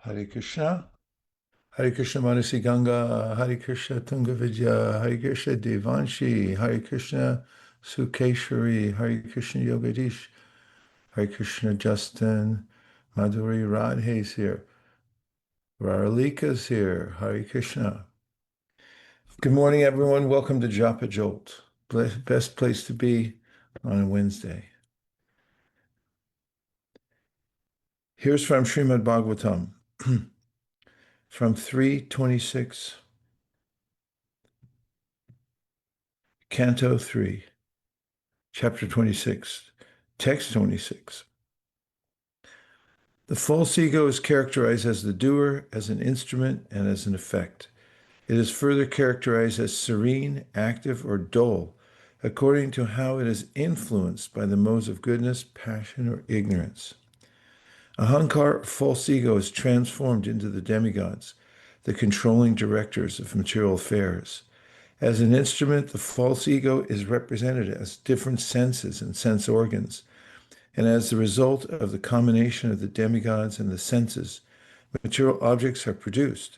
Hare Krishna, Hare Krishna Manasi Ganga, Hare Krishna Tunga Vidya, Hare Krishna Devanshi, Hare Krishna Sukeshwari, Hare Krishna Yogadish, Hare Krishna Justin, Madhuri Radhe's here, Raralika's here, Hare Krishna. Good morning, everyone. Welcome to Japa Jolt. Best place to be on a Wednesday. Here's from Srimad Bhagavatam, from 326, Canto 3, Chapter 26, Text 26. The false ego is characterized as the doer, as an instrument, and as an effect. It is further characterized as serene, active, or dull, according to how it is influenced by the modes of goodness, passion, or ignorance. Ahankar, false ego, is transformed into the demigods, the controlling directors of material affairs. As an instrument, the false ego is represented as different senses and sense organs, and as the result of the combination of the demigods and the senses, material objects are produced.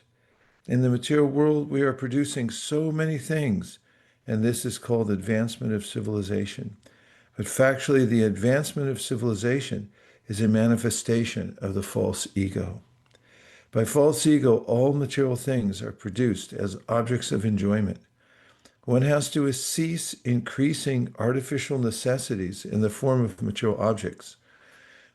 In the material world, we are producing so many things, and this is called advancement of civilization. But factually, the advancement of civilization is a manifestation of the false ego. By false ego, all material things are produced as objects of enjoyment. One has to cease increasing artificial necessities in the form of material objects.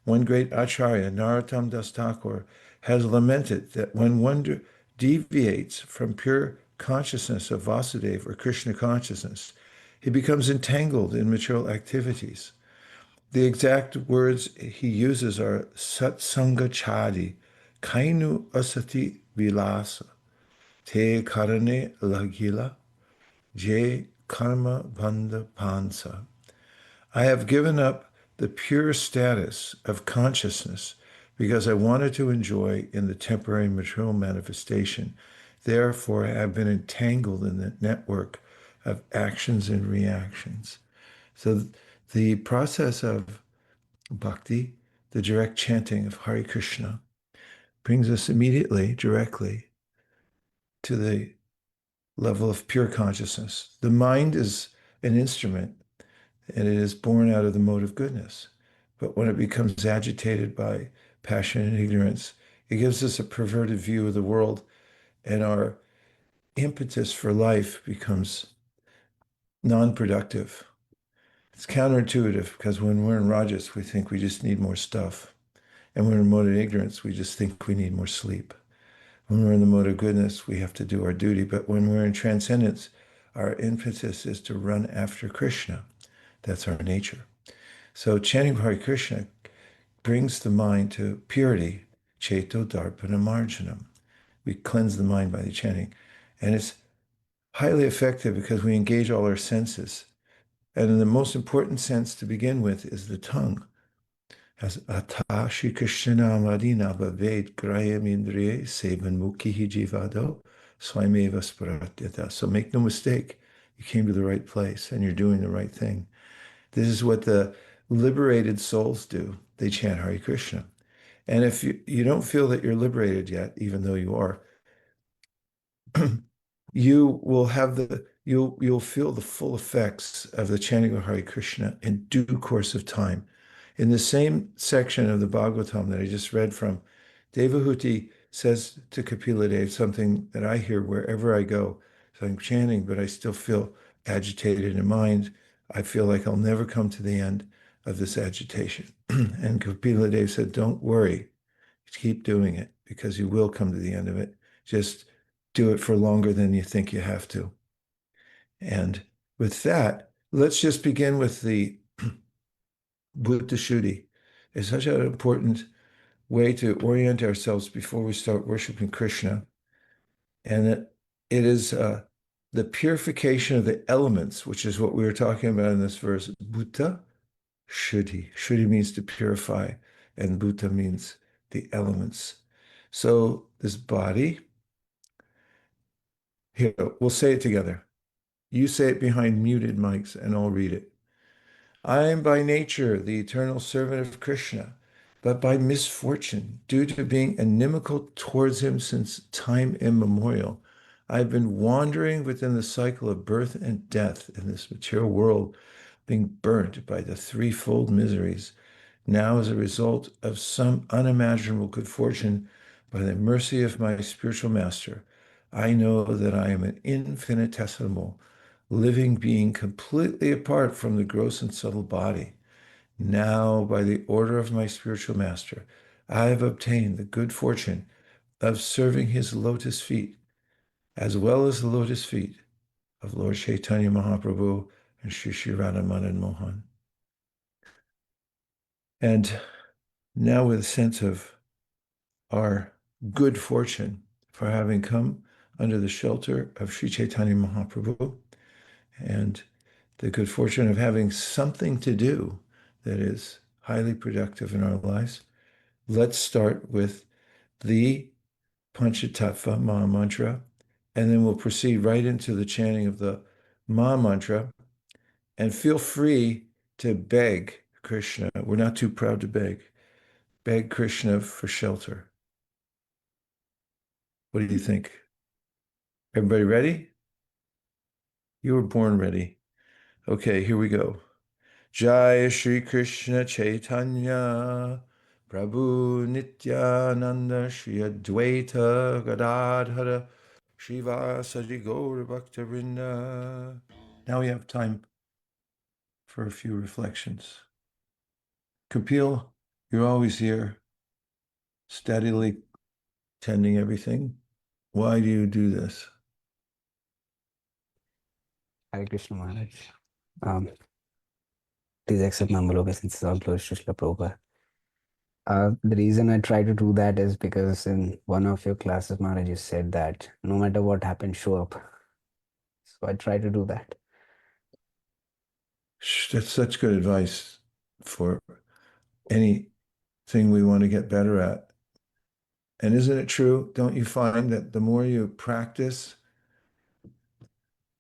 One great Acharya, Narottam Das Thakur, has lamented that when one deviates from pure consciousness of Vasudeva or Krishna consciousness, he becomes entangled in material activities. The exact words he uses are satsanga chadi, kainu asati vilasa, te karane lagila, je karma bandha pansa. I have given up the pure status of consciousness because I wanted to enjoy in the temporary material manifestation. Therefore, I have been entangled in the network of actions and reactions. So the process of bhakti, the direct chanting of Hare Krishna, brings us immediately, directly, to the level of pure consciousness. The mind is an instrument, and it is born out of the mode of goodness. But when it becomes agitated by passion and ignorance, it gives us a perverted view of the world, and our impetus for life becomes non-productive. It's counterintuitive because when we're in rajas, we think we just need more stuff. And when we're in mode of ignorance, we just think we need more sleep. When we're in the mode of goodness, we have to do our duty. But when we're in transcendence, our impetus is to run after Krishna. That's our nature. So chanting Hare Krishna brings the mind to purity, cheto darpana marjanam. We cleanse the mind by the chanting. And it's highly effective because we engage all our senses. And the most important sense to begin with is the tongue. As atashi Krishna madina bhaved grayam indriye sevan mukhihi jivado swameva sparatyata. So make no mistake, you came to the right place and you're doing the right thing. This is what the liberated souls do. They chant Hare Krishna. And if you don't feel that you're liberated yet, even though you are, you will have you'll feel the full effects of the chanting of Hare Krishna in due course of time. In the same section of the Bhagavatam that I just read from, Devahuti says to Kapila Dev something that I hear wherever I go. So I'm chanting, but I still feel agitated in mind. I feel like I'll never come to the end of this agitation. And Kapila Dev said, don't worry, keep doing it because you will come to the end of it. Just do it for longer than you think you have to. And with that, let's just begin with the Buddha Shuddhi. It's such an important way to orient ourselves before we start worshiping Krishna. And it is the purification of the elements, which is what we were talking about in this verse. Buddha Shuddhi. Shuddhi means to purify, and Buddha means the elements. So this body, here, we'll say it together. You say it behind muted mics, and I'll read it. I am by nature the eternal servant of Krishna, but by misfortune, due to being inimical towards him since time immemorial. I've been wandering within the cycle of birth and death in this material world, being burnt by the threefold miseries. Now, as a result of some unimaginable good fortune, by the mercy of my spiritual master, I know that I am an infinitesimal living being completely apart from the gross and subtle body. Now, by the order of my spiritual master, I have obtained the good fortune of serving his lotus feet, as well as the lotus feet of Lord Chaitanya Mahaprabhu and Sri Sri Radha Madan Mohan. And now, with a sense of our good fortune for having come under the shelter of Sri Chaitanya Mahaprabhu, and the good fortune of having something to do that is highly productive in our lives, let's start with the Panchatattva Maha Mantra, and then we'll proceed right into the chanting of the Maha Mantra. And feel free to beg Krishna. We're not too proud to beg. Beg Krishna for shelter. What do you think? Everybody ready? You were born ready. Okay, here we go. Jai Shri Krishna Chaitanya Prabhu Nityananda Shri Advaita Gadadhara Shiva Sadi Gaura Bhaktavinda. Now we have time for a few reflections. Kapil, you're always here, steadily tending everything. Why do you do this? Hare Krishna Maharaj. Please accept my humble obeisances. All glories to Srila Prabhupada. The reason I try to do that is because in one of your classes, Maharaj, you said that no matter what happens, show up. So I try to do that. That's such good advice for anything we want to get better at. And isn't it true? Don't you find that the more you practice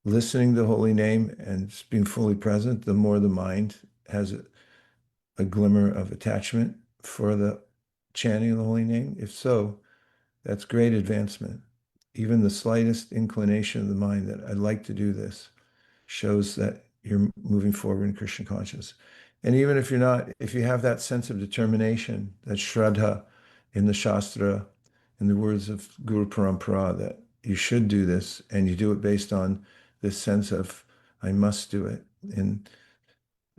listening to the holy name and being fully present, the more the mind has a glimmer of attachment for the chanting of the holy name? If so, that's great advancement. Even the slightest inclination of the mind that I'd like to do this shows that you're moving forward in Krishna consciousness. And even if you're not, if you have that sense of determination, that śraddhā in the śāstra, in the words of Guru-Paramparā, that you should do this, and you do it based on this sense of, I must do it in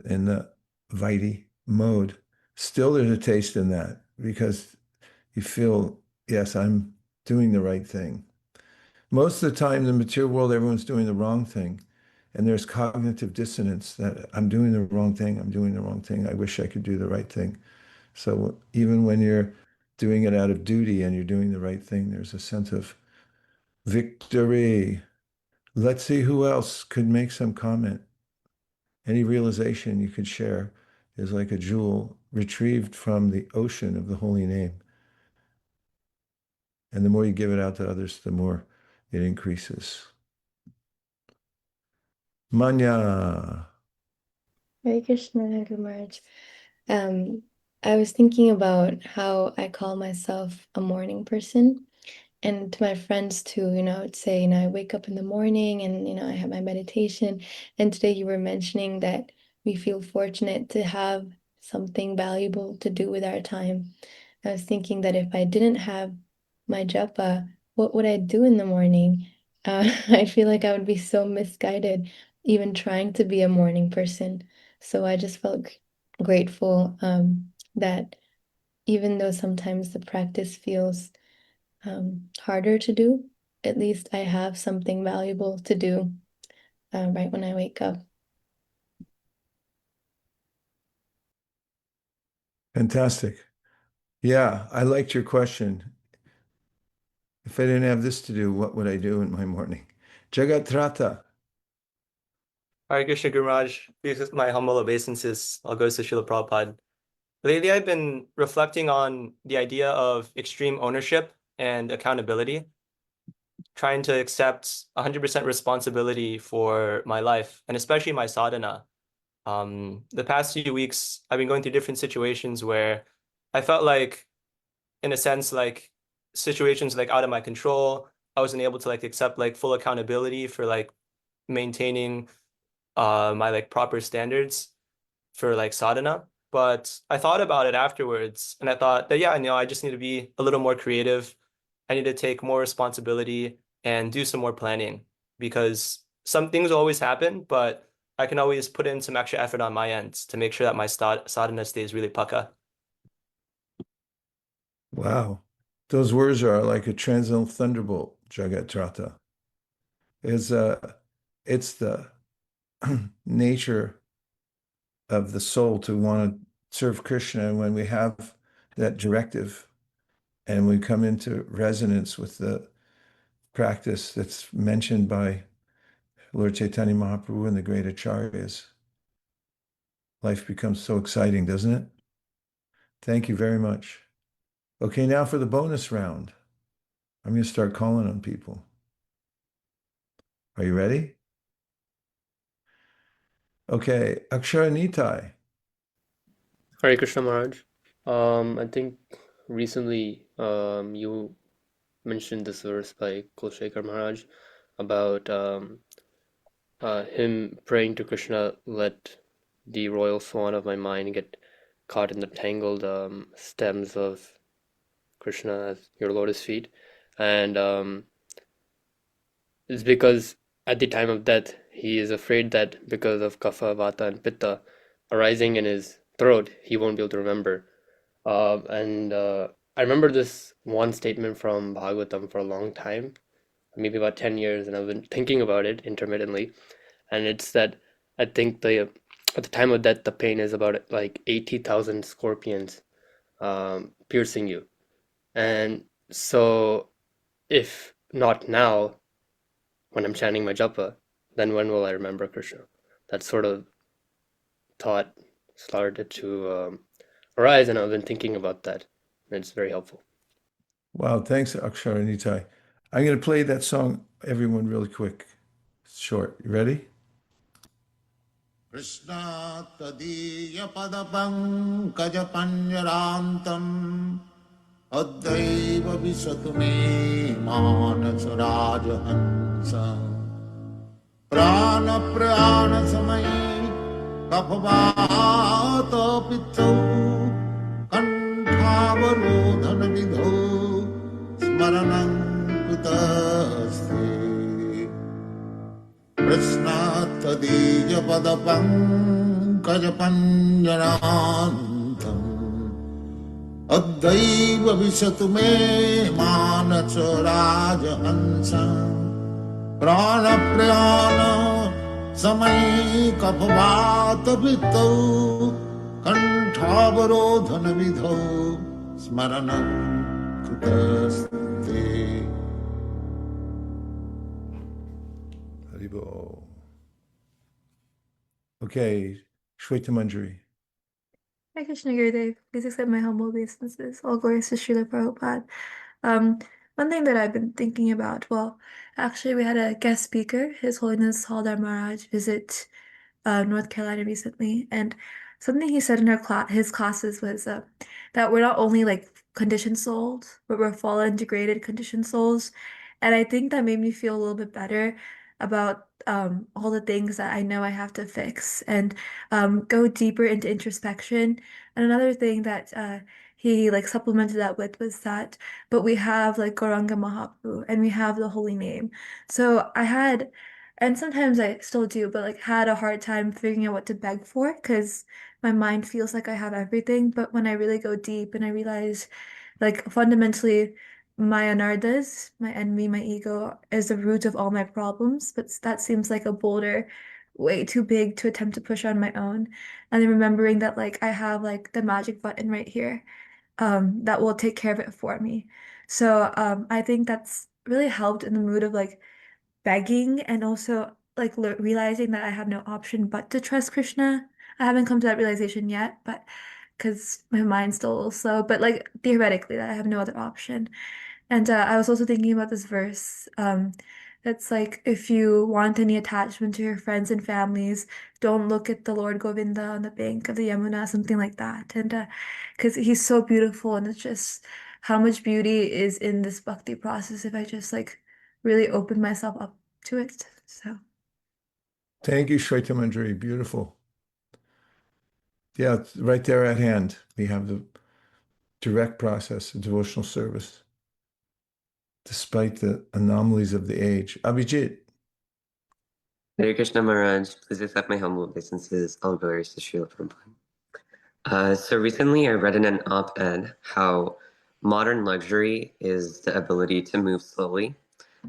the vaidhī mode, still there's a taste in that because you feel, yes, I'm doing the right thing. Most of the time in the material world, everyone's doing the wrong thing. And there's cognitive dissonance that I'm doing the wrong thing, I'm doing the wrong thing, I wish I could do the right thing. So even when you're doing it out of duty and you're doing the right thing, there's a sense of victory. Let's see who else could make some comment. Any realization you could share is like a jewel retrieved from the ocean of the holy name. And the more you give it out to others, the more it increases. Manya. Hare Krishna, Guru Maharaj. I was thinking about how I call myself a morning person. And to my friends too, I would say, I wake up in the morning and, I have my meditation. And today you were mentioning that we feel fortunate to have something valuable to do with our time. I was thinking that if I didn't have my japa, what would I do in the morning? I feel like I would be so misguided, even trying to be a morning person. So I just felt grateful that even though sometimes the practice feels harder to do, at least I have something valuable to do right when I wake up. Fantastic. Yeah, I liked your question. If I didn't have this to do, what would I do in my morning? Jagatrata. Hare Krishna Guru Maharaj, this is my humble obeisances. I'll go to Srila Prabhupada. Lately, I've been reflecting on the idea of extreme ownership and accountability, trying to accept 100% responsibility for my life, and especially my sadhana. The past few weeks, I've been going through different situations where I felt like, in a sense, like situations like out of my control, I wasn't able to like accept like full accountability for like maintaining my like proper standards for like sadhana. But I thought about it afterwards and I thought that, yeah, I just need to be a little more creative. I need to take more responsibility and do some more planning because some things always happen, but I can always put in some extra effort on my end to make sure that my sadhana stays really pukka. Wow. Those words are like a transcendental thunderbolt, Jagatrata. It's the nature of the soul to want to serve Krishna. And when we have that directive and we come into resonance with the practice that's mentioned by Lord Chaitanya Mahaprabhu and the great acharyas, life becomes so exciting, doesn't it? Thank you very much. Okay, now for the bonus round. I'm going to start calling on people. Are you ready? Okay, Akshara. Hare Krishna Maharaj. I think recently you mentioned this verse by Kulshekar Maharaj about him praying to Krishna, let the royal swan of my mind get caught in the tangled stems of Krishna at your lotus feet. And it's because at the time of death, he is afraid that because of kapha, vata, and pitta arising in his throat, he won't be able to remember. And I remember this one statement from Bhagavatam for a long time, maybe about 10 years, and I've been thinking about it intermittently. And it's that I think at the time of death, the pain is about like 80,000 scorpions piercing you. And so if not now, when I'm chanting my japa, then when will I remember Krishna? That sort of thought started to arise, and I've been thinking about that. And it's very helpful. Wow, thanks, Akshara. I'm going to play that song, everyone, really quick. It's short. You ready? Krishna tadiya padapankaj panjarantam Adhaiva visatu me manas rajahansa Prana prana samai kaphavata pitau Kantavarodhana vidho smaranam kutaste Krishna tadija padapankaj panjarantam Adhaiva visatu me manasa rajahansa Prana prana samai kaphavata vitau Kantavarodhana vidho smaranam kutaste Haribo. Okay, Shweta Manjari. Hi, Krishna Gurudev. Please accept my humble obeisances. All glories to Srila Prabhupada. One thing that I've been thinking about, well, actually, we had a guest speaker, His Holiness Haldar Maharaj, visit North Carolina recently, and something he said in his classes was that we're not only like conditioned souls, but we're fallen, degraded, conditioned souls, and I think that made me feel a little bit better about all the things that I know I have to fix and go deeper into introspection. And another thing that he like supplemented that with was that, but we have like Gauranga Mahaprabhu and we have the holy name. So I had, and sometimes I still do, but like had a hard time figuring out what to beg for because my mind feels like I have everything. But when I really go deep and I realize like fundamentally my anarthas, my envy, my ego is the root of all my problems, but that seems like a boulder way too big to attempt to push on my own. And then remembering that like I have like the magic button right here, that will take care of it for me. So I think that's really helped in the mood of like begging and also like realizing that I have no option but to trust Krishna. I haven't come to that realization yet, but because my mind's still a little slow, but like theoretically that I have no other option. And I was also thinking about this verse It's like if you want any attachment to your friends and families, don't look at the Lord Govinda on the bank of the Yamuna, something like that. And because he's so beautiful, and it's just how much beauty is in this bhakti process if I just like really open myself up to it. So Thank you, Shweta Manjari. Beautiful. Yeah, it's right there at hand. We have the direct process of devotional service, despite the anomalies of the age. Abhijit. Hare Krishna Maharaj, please accept my humble obeisances. All glories to Srila Prabhupada. So recently I read in an op-ed how modern luxury is the ability to move slowly,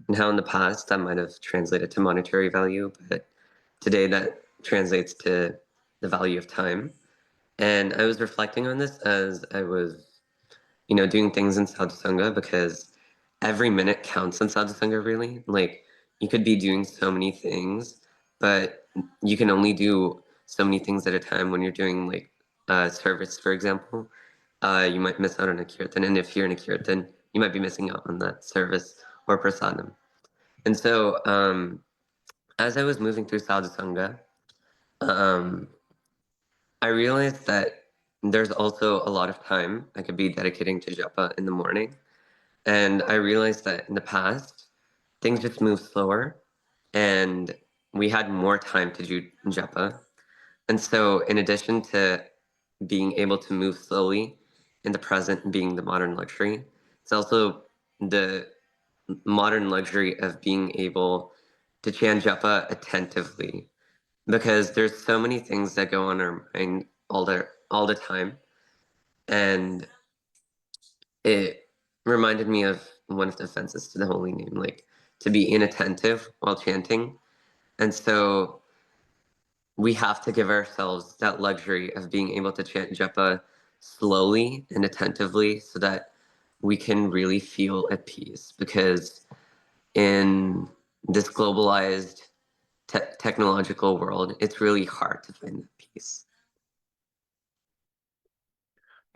and how in the past that might have translated to monetary value, but today that translates to the value of time. And I was reflecting on this as I was, doing things in sadhusanga, because every minute counts in sadhusanga, really. Like, you could be doing so many things, but you can only do so many things at a time. When you're doing like service, for example, you might miss out on a kirtan, and if you're in a kirtan, you might be missing out on that service or prasadam. And so as I was moving through sadhusanga, I realized that there's also a lot of time I could be dedicating to japa in the morning. And I realized that in the past, things just moved slower and we had more time to do japa. And so in addition to being able to move slowly in the present being the modern luxury, it's also the modern luxury of being able to chant japa attentively, because there's so many things that go on our mind all the time. And it reminded me of one of the offenses to the holy name, like to be inattentive while chanting. And so we have to give ourselves that luxury of being able to chant japa slowly and attentively, so that we can really feel at peace, because in this globalized technological world, it's really hard to find that peace.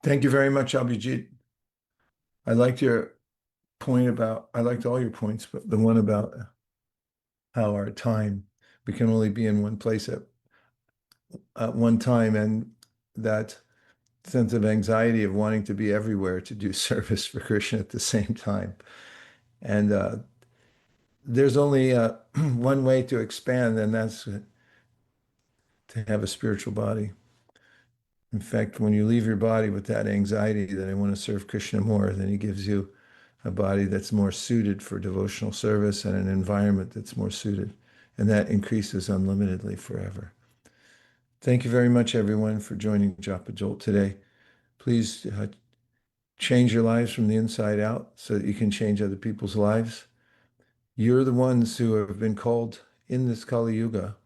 Thank you very much, Abhijit. I liked your point about, I liked all your points, but the one about how our time, we can only be in one place at one time, and that sense of anxiety of wanting to be everywhere to do service for Krishna at the same time. And there's only one way to expand, and that's to have a spiritual body. In fact, when you leave your body with that anxiety that I want to serve Krishna more, then he gives you a body that's more suited for devotional service and an environment that's more suited. And that increases unlimitedly forever. Thank you very much, everyone, for joining Japa Jolt today. Please change your lives from the inside out so that you can change other people's lives. You're the ones who have been called in this Kali Yuga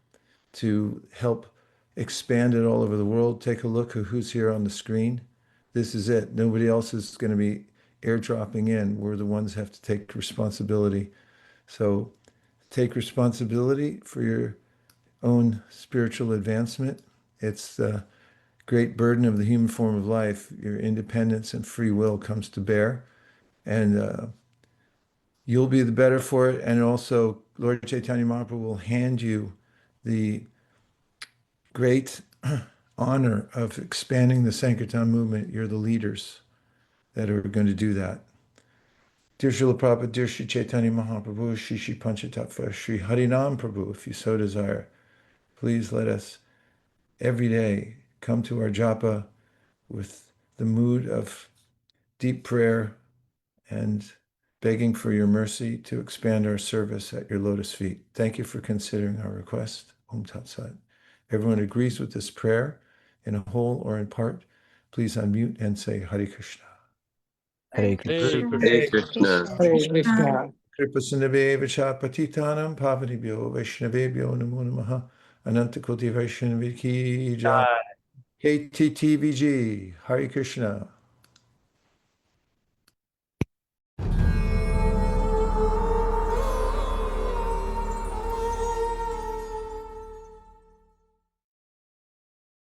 to help expand it all over the world. Take a look at who's here on the screen. This is it. Nobody else is going to be airdropping in. We're the ones who have to take responsibility. So take responsibility for your own spiritual advancement. It's the great burden of the human form of life. Your independence and free will comes to bear, and you'll be the better for it. And also, Lord Chaitanya Mahaprabhu will hand you the great honor of expanding the Sankirtan movement. You're the leaders that are going to do that. Dear Srila Prabhupada, dear Sri Chaitanya Mahaprabhu, Shri Panchatattva, Sri Harinam Prabhu, if you so desire, please let us every day come to our japa with the mood of deep prayer and begging for your mercy to expand our service at your lotus feet. Thank you for considering our request. Om Tat Sat. Everyone agrees with this prayer in a whole or in part. Please unmute and say Hare Krishna. Hare Krishna. Hare Krishna. Hare Krishna. Kripa Sindhave Vacha Patitanam Pavanibhyo Vaishnavebhyo Namo Namaha Anantakoti Vaishnavi Ki Jai. KTTVG. Hare Krishna.